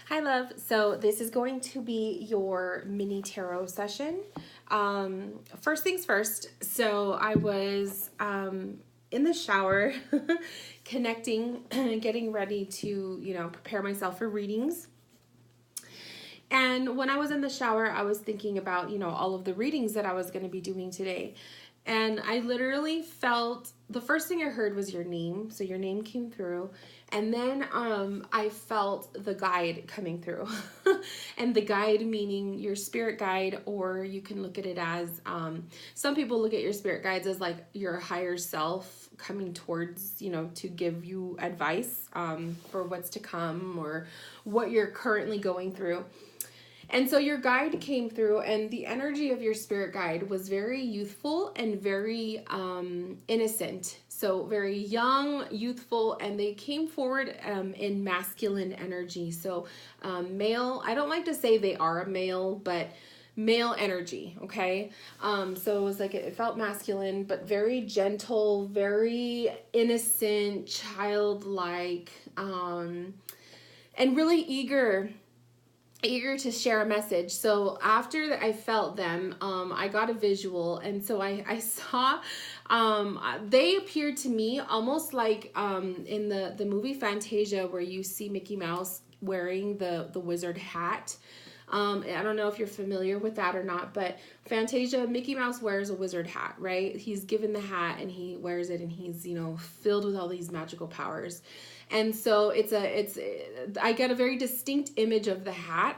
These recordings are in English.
Hi, love. So this is going to be your mini tarot session. First things first. So I was in the shower, connecting, getting ready to, prepare myself for readings. And when I was in the shower, I was thinking about, all of the readings that I was going to be doing today. And I literally felt, the first thing I heard was your name. So your name came through. And then I felt the guide coming through. And the guide meaning your spirit guide, or you can look at it as, some people look at your spirit guides as like your higher self coming towards, to give you advice for what's to come or what you're currently going through. And so your guide came through, and the energy of your spirit guide was very youthful and very innocent. So very young, youthful, and they came forward in masculine energy. So male, I don't like to say they are a male, but male energy, okay? So it was like, it felt masculine, but very gentle, very innocent, childlike, and really eager to share a message. So after I felt them, I got a visual, and so I saw they appeared to me almost like in the movie Fantasia, where you see Mickey Mouse wearing the wizard hat. I don't know if you're familiar with that or not, but Fantasia, Mickey Mouse wears a wizard hat, right? He's given the hat and he wears it, and he's, filled with all these magical powers. And so I get a very distinct image of the hat.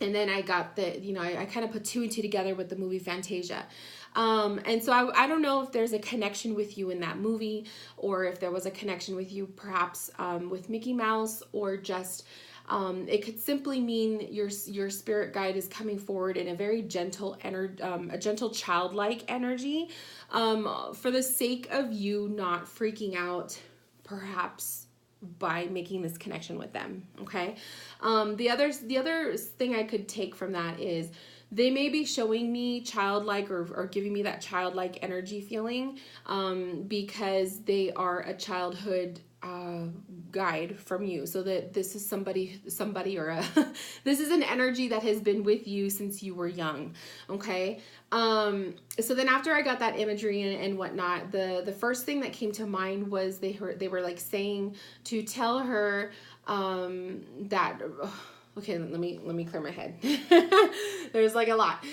And then I got I kind of put two and two together with the movie Fantasia. And so I don't know if there's a connection with you in that movie, or if there was a connection with you perhaps with Mickey Mouse, or just it could simply mean your spirit guide is coming forward in a very gentle a gentle childlike energy, for the sake of you not freaking out perhaps by making this connection with them. Okay. The other thing I could take from that is they may be showing me childlike or giving me that childlike energy feeling, because they are a childhood guide from you. So that this is somebody or this is an energy that has been with you since you were young. Okay. So then after I got that imagery and whatnot, the first thing that came to mind was they were like saying to tell her that, okay, let me clear my head. There's like a lot.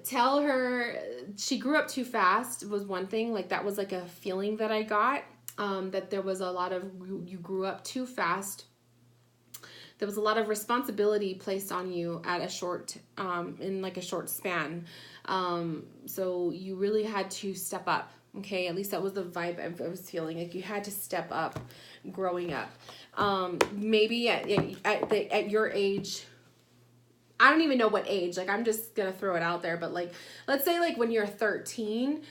Tell her she grew up too fast was one thing. Like that was like a feeling that I got, that there was a lot of, you grew up too fast. There was a lot of responsibility placed on you at a short, in like a short span. So you really had to step up. Okay. At least that was the vibe I was feeling. Like you had to step up growing up. Maybe at your age, I don't even know what age, like I'm just going to throw it out there, but like, let's say like when you're 13,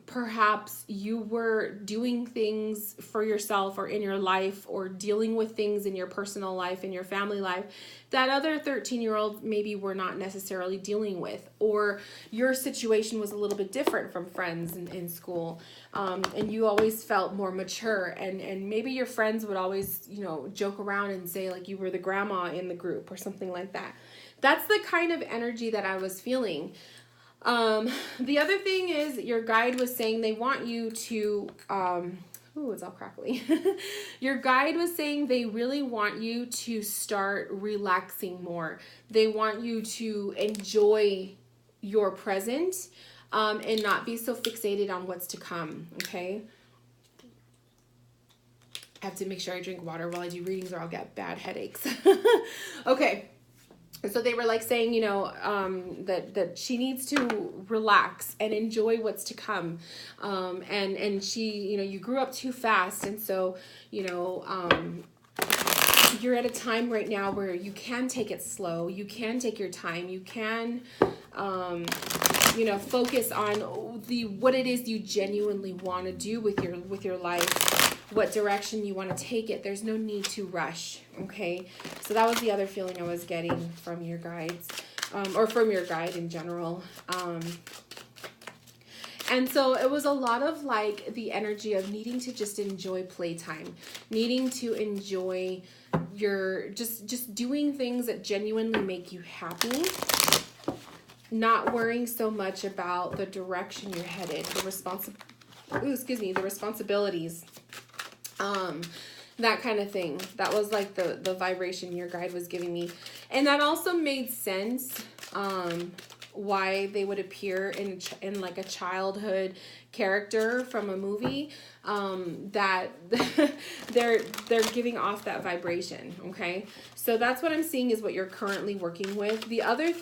perhaps you were doing things for yourself or in your life, or dealing with things in your personal life, in your family life, that other 13-year-olds maybe were not necessarily dealing with, or your situation was a little bit different from friends in school. And you always felt more mature, and maybe your friends would always, joke around and say like you were the grandma in the group or something like that. That's the kind of energy that I was feeling. The other thing is your guide was saying they want you to, it's all crackly. Your guide was saying they really want you to start relaxing more. They want you to enjoy your present, and not be so fixated on what's to come. Okay. I have to make sure I drink water while I do readings, or I'll get bad headaches. Okay. So they were like saying, that she needs to relax and enjoy what's to come. And she, you grew up too fast. And so, you're at a time right now where you can take it slow. You can take your time. You can, focus on what it is you genuinely want to do with your life, what direction you want to take it. There's no need to rush. Okay. So that was the other feeling I was getting from your guides, or from your guide in general. And so it was a lot of like the energy of needing to just enjoy playtime, needing to enjoy you're just doing things that genuinely make you happy, not worrying so much about the direction you're headed, the responsibilities, that kind of thing. That was like the vibration your guide was giving me. And that also made sense, why they would appear in like a childhood character from a movie, that they're giving off that vibration. Okay, so that's what I'm seeing is what you're currently working with. The other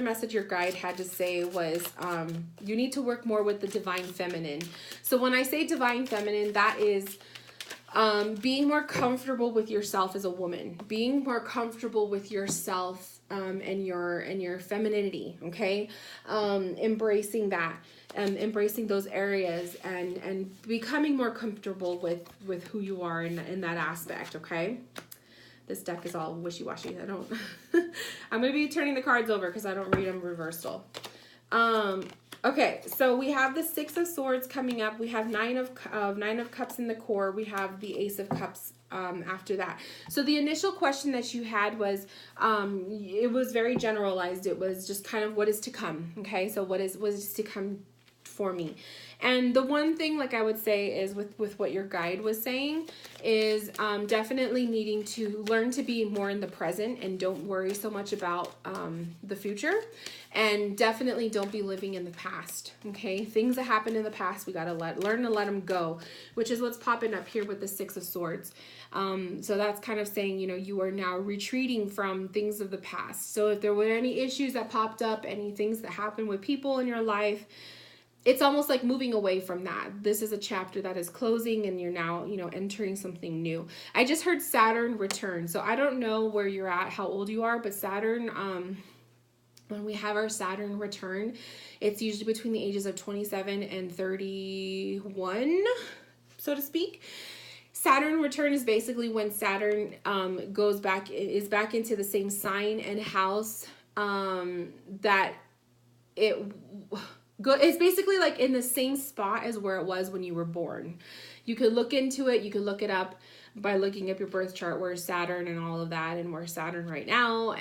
message your guide had to say was, you need to work more with the divine feminine. So when I say divine feminine, that is being more comfortable with yourself as a woman, being more comfortable with yourself, and your femininity. Okay, embracing that, embracing those areas, and becoming more comfortable with who you are in that aspect. Okay, this deck is all wishy-washy. I don't I'm gonna be turning the cards over because I don't read them reversal. Okay, so we have the Six of Swords coming up. We have Nine of Cups in the core. We have the Ace of Cups after that. So the initial question that you had was, it was very generalized. It was just kind of what is to come. Okay, so what is to come for me. And the one thing, like I would say, is with what your guide was saying is definitely needing to learn to be more in the present and don't worry so much about the future, and definitely don't be living in the past. Okay, things that happened in the past, we got to learn to let them go, which is what's popping up here with the Six of Swords. So that's kind of saying, you are now retreating from things of the past. So if there were any issues that popped up, any things that happened with people in your life, it's almost like moving away from that. This is a chapter that is closing and you're now, entering something new. I just heard Saturn return. So I don't know where you're at, how old you are, but Saturn, when we have our Saturn return, it's usually between the ages of 27 and 31, so to speak. Saturn return is basically when Saturn is back into the same sign and house that it's basically like in the same spot as where it was when you were born. You could look into it. You could look it up by looking up your birth chart, where's Saturn and all of that, and where's Saturn right now.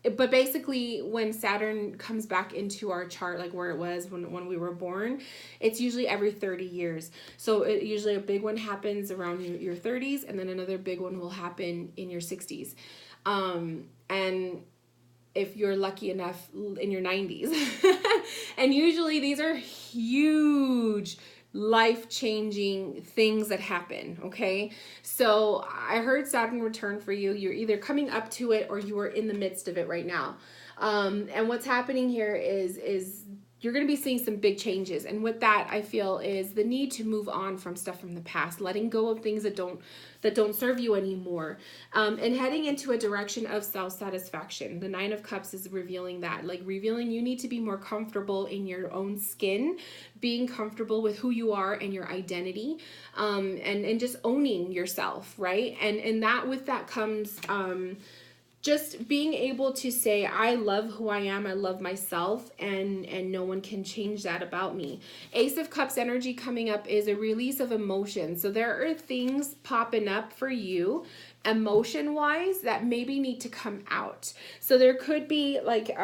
But basically when Saturn comes back into our chart, like where it was when we were born, it's usually every 30 years. So usually a big one happens around your 30s, and then another big one will happen in your 60s. And if you're lucky enough, in your 90s. And usually these are huge life-changing things that happen. Okay, so I heard Saturn return for you. You're either coming up to it or you are in the midst of it right now. And what's happening here is you're going to be seeing some big changes. And with that, I feel is the need to move on from stuff from the past, letting go of things that don't serve you anymore, and heading into a direction of self-satisfaction. The Nine of Cups is revealing that, like revealing you need to be more comfortable in your own skin, being comfortable with who you are and your identity, and just owning yourself, right? And that with that comes just being able to say, I love who I am, I love myself, and no one can change that about me. Ace of Cups energy coming up is a release of emotion. So there are things popping up for you emotion-wise that maybe need to come out. So there could be like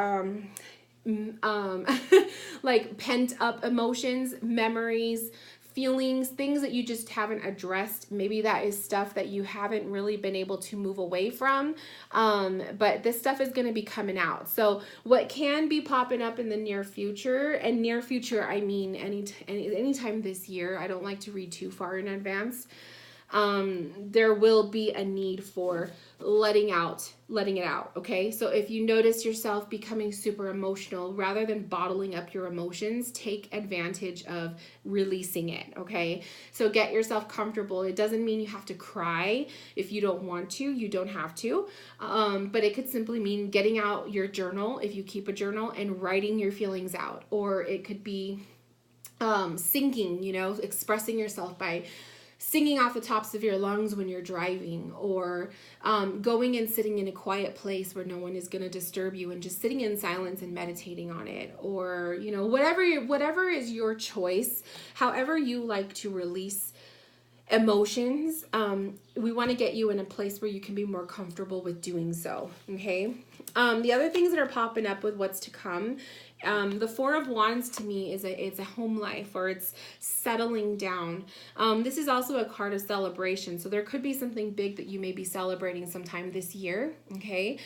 like pent up emotions, memories, feelings, things that you just haven't addressed. Maybe that is stuff that you haven't really been able to move away from. But this stuff is going to be coming out. So what can be popping up in the near future, and near future, I mean anytime this year. I don't like to read too far in advance. There will be a need for letting it out. Okay. So if you notice yourself becoming super emotional, rather than bottling up your emotions, take advantage of releasing it. Okay. So get yourself comfortable. It doesn't mean you have to cry. If you don't want to, you don't have to. But it could simply mean getting out your journal, if you keep a journal, and writing your feelings out. Or it could be, singing, expressing yourself by singing off the tops of your lungs when you're driving, or going and sitting in a quiet place where no one is going to disturb you and just sitting in silence and meditating on it, or whatever is your choice, however you like to release emotions. we want to get you in a place where you can be more comfortable with doing so. Okay. The other things that are popping up with what's to come, the Four of Wands to me it's a home life, or it's settling down. This is also a card of celebration. So there could be something big that you may be celebrating sometime this year. Okay.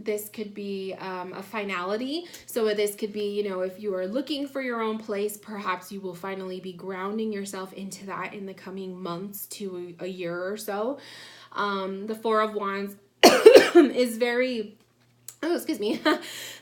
This could be a finality. So this could be, you know, if you are looking for your own place, perhaps you will finally be grounding yourself into that in the coming months to a year or so. The Four of Wands is very... Oh, excuse me.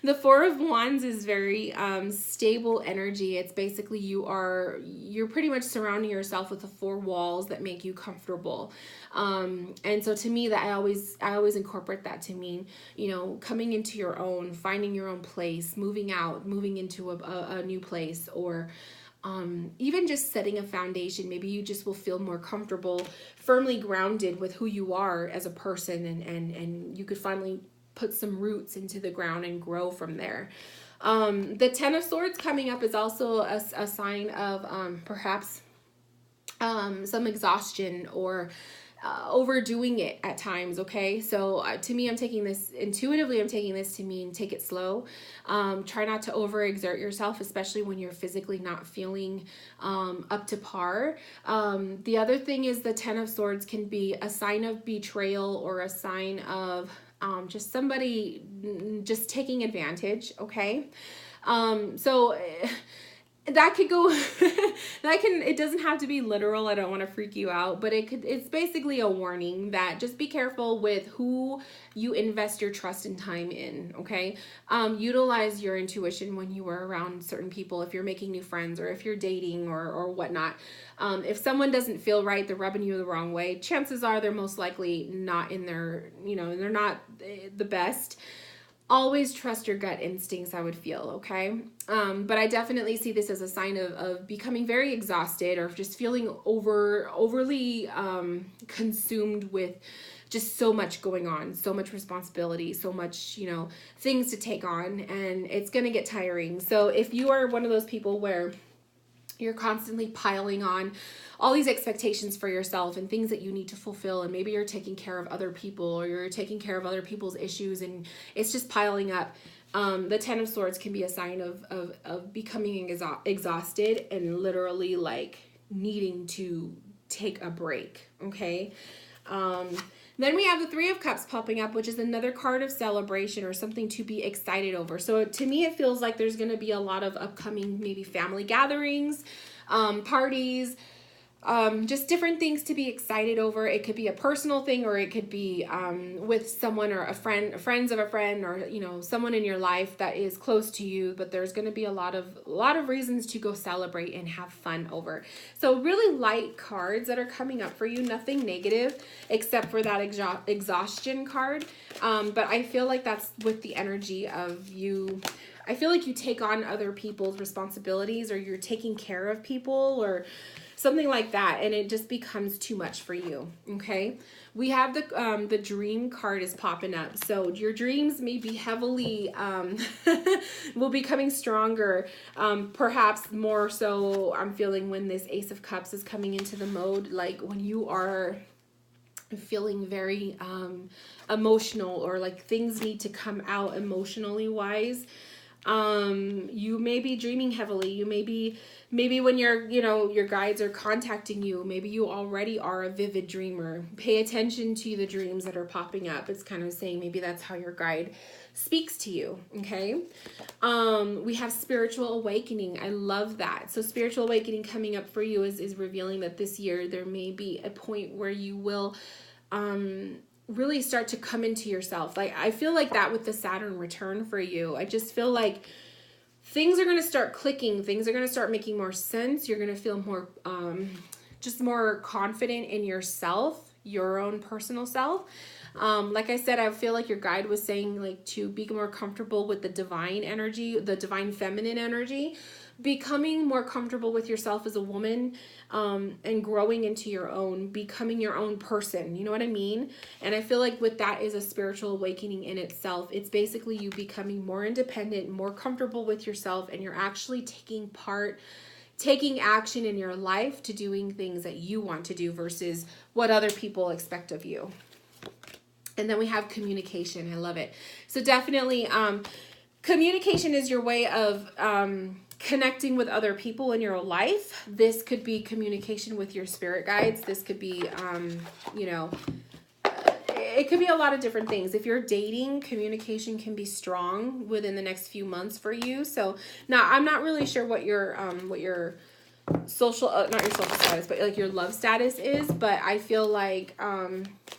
The Four of Wands is very stable energy. It's basically you're pretty much surrounding yourself with the four walls that make you comfortable. And so to me, that I always incorporate that to mean, you know, coming into your own, finding your own place, moving out, moving into a new place, or even just setting a foundation. Maybe you just will feel more comfortable, firmly grounded with who you are as a person, and you could finally put some roots into the ground and grow from there. The Ten of Swords coming up is also a sign of perhaps some exhaustion or overdoing it at times. Okay, so to me, I'm taking this intuitively. I'm taking this to mean take it slow. Try not to overexert yourself, especially when you're physically not feeling up to par. The other thing is the Ten of Swords can be a sign of betrayal or a sign of just somebody just taking advantage. Okay. So that could go, it doesn't have to be literal. I don't want to freak you out, but it's basically a warning that just be careful with who you invest your trust and time in. Okay. Utilize your intuition when you are around certain people, if you're making new friends or if you're dating or whatnot. If someone doesn't feel right, they're rubbing you the wrong way, chances are they're most likely not in their, you know, they're not the best. Always trust your gut instincts, I would feel, okay? But I definitely see this as a sign of becoming very exhausted, or just feeling overly consumed with just so much going on, so much responsibility, so much, you know, things to take on, and it's going to get tiring. So if you are one of those people where you're constantly piling on all these expectations for yourself and things that you need to fulfill, and maybe you're taking care of other people, or you're taking care of other people's issues, and it's just piling up. The Ten of Swords can be a sign of becoming exhausted and literally like needing to take a break. Okay. Then we have the Three of Cups popping up, which is another card of celebration or something to be excited over. So to me, it feels like there's going to be a lot of upcoming maybe family gatherings, parties, just different things to be excited over. It could be a personal thing, or it could be with someone or a friend, friends of a friend, or, you know, someone in your life that is close to you. But there's going to be a lot of reasons to go celebrate and have fun over. So really light cards that are coming up for you. Nothing negative except for that exhaustion card. But I feel like that's with the energy of you. I feel like you take on other people's responsibilities, or you're taking care of people, or something like that, and it just becomes too much for you. Okay, we have the Dream card is popping up. So your dreams may be heavily will be coming stronger, perhaps more so. I'm feeling when this Ace of Cups is coming into the mode, like when you are feeling very emotional, or like things need to come out emotionally wise. You may be dreaming heavily. You may be, maybe when your guides are contacting you, maybe you already are a vivid dreamer. Pay attention to the dreams that are popping up. It's kind of saying maybe that's how your guide speaks to you. Okay. We have spiritual awakening. I love that. So spiritual awakening coming up for you is revealing that this year there may be a point where you will, really start to come into yourself. Like, I feel like that with the Saturn return for you. I just feel like things are going to start clicking. Things are going to start making more sense. You're going to feel more, just more confident in yourself, your own personal self. Like I said, I feel like your guide was saying, like, to be more comfortable with the divine energy, the divine feminine energy, becoming more comfortable with yourself as a woman, and growing into your own, becoming your own person. You know what I mean? And I feel like with that is a spiritual awakening in itself. It's basically you becoming more independent, more comfortable with yourself, and you're actually taking part taking action in your life to doing things that you want to do versus what other people expect of you. And then we have communication. I love it. So definitely, communication is your way of connecting with other people in your life. This could be communication with your spirit guides. This could be, it could be a lot of different things. If you're dating, communication can be strong within the next few months for you. So now I'm not really sure what your social, not your social status, but like your love status is. But I feel like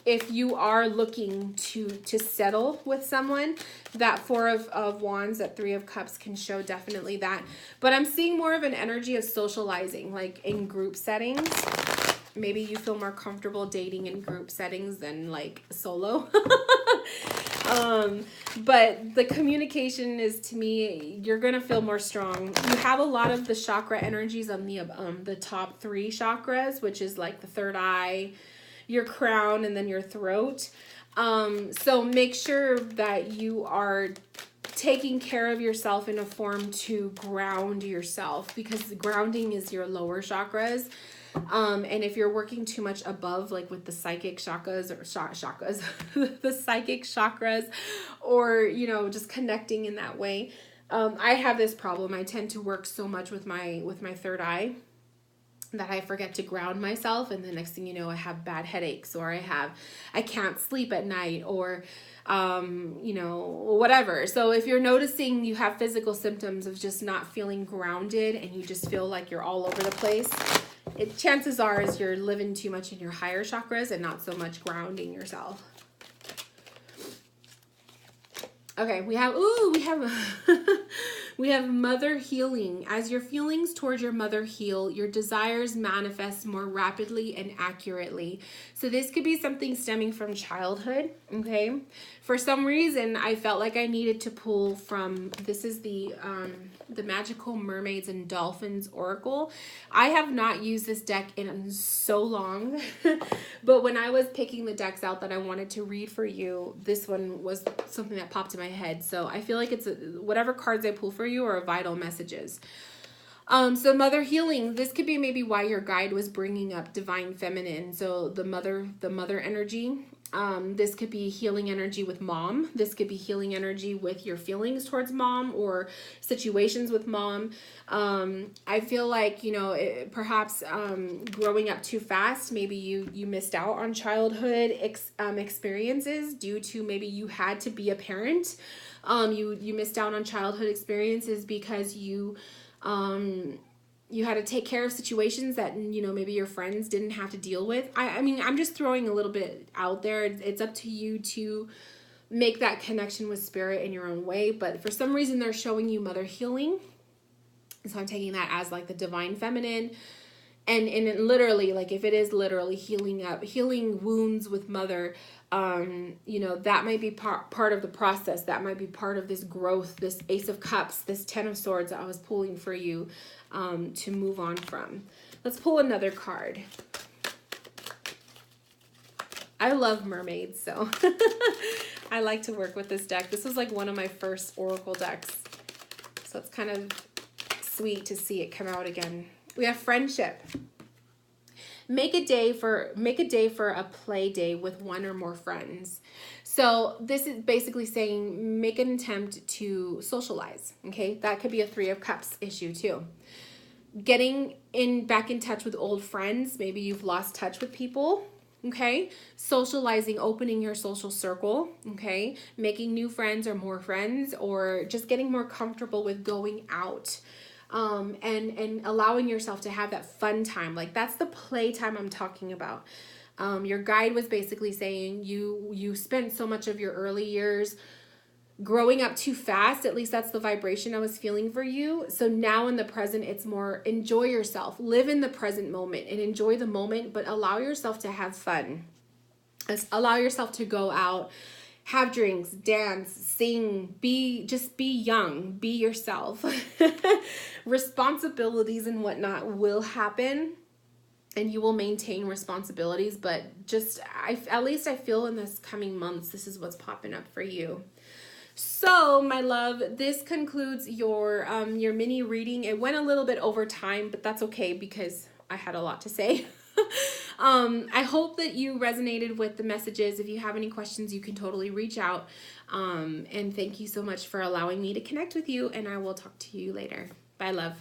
if you are looking to settle with someone, that Four of Wands, that Three of Cups can show definitely that. But I'm seeing more of an energy of socializing, like in group settings. Maybe you feel more comfortable dating in group settings than like solo. But the communication is, to me, you're going to feel more strong. You have a lot of the chakra energies on the top 3 chakras, which is like the third eye, your crown, and then your throat. So make sure that you are taking care of yourself in a form to ground yourself, because the grounding is your lower chakras. And if you're working too much above, like with the psychic chakras or chakras, the psychic chakras, or, you know, just connecting in that way. I have this problem. I tend to work so much with my third eye that I forget to ground myself. And the next thing you know, I have bad headaches, or I can't sleep at night, or, whatever. So if you're noticing you have physical symptoms of just not feeling grounded and you just feel like you're all over the place, chances are is you're living too much in your higher chakras and not so much grounding yourself. Okay, we have we have mother healing. As your feelings towards your mother heal, your desires manifest more rapidly and accurately. So this could be something stemming from childhood, okay? For some reason, I felt like I needed to pull from, this is the Magical Mermaids and Dolphins Oracle. I have not used this deck in so long, but when I was picking the decks out that I wanted to read for you, this one was something that popped in my head. So I feel like it's whatever cards I pull for you are vital messages. So mother healing, this could be maybe why your guide was bringing up divine feminine. So the mother energy. This could be healing energy with mom. This could be healing energy with your feelings towards mom or situations with mom. I feel like, perhaps growing up too fast, maybe you missed out on childhood experiences due to maybe you had to be a parent. You missed out on childhood experiences because you had to take care of situations that, maybe your friends didn't have to deal with. I mean, I'm just throwing a little bit out there. It's up to you to make that connection with spirit in your own way. But for some reason, they're showing you mother healing. So I'm taking that as like the divine feminine. And it literally, like if it is literally healing wounds with mother, that might be part of the process. That might be part of this growth, this Ace of Cups, this Ten of Swords that I was pulling for you to move on from. Let's pull another card. I love mermaids, so I like to work with this deck. This was like one of my first oracle decks, so it's kind of sweet to see it come out again. We have friendship. Make a day for a play day with one or more friends. So this is basically saying make an attempt to socialize. Okay, that could be a Three of Cups issue too. Getting back in touch with old friends. Maybe you've lost touch with people. Okay, socializing, opening your social circle. Okay, making new friends or more friends, or just getting more comfortable with going out. And allowing yourself to have that fun time. Like that's the play time I'm talking about. Your guide was basically saying you spent so much of your early years growing up too fast. At least that's the vibration I was feeling for you. So now in the present, it's more enjoy yourself, live in the present moment and enjoy the moment, but allow yourself to have fun. Allow yourself to go out, have drinks, dance, sing, be young, be yourself. Responsibilities and whatnot will happen and you will maintain responsibilities, but at least I feel in this coming months, this is what's popping up for you. So, my love, this concludes your mini reading. It went a little bit over time, but that's okay because I had a lot to say. I hope that you resonated with the messages. If you have any questions, you can totally reach out. And thank you so much for allowing me to connect with you, and I will talk to you later. Bye, love.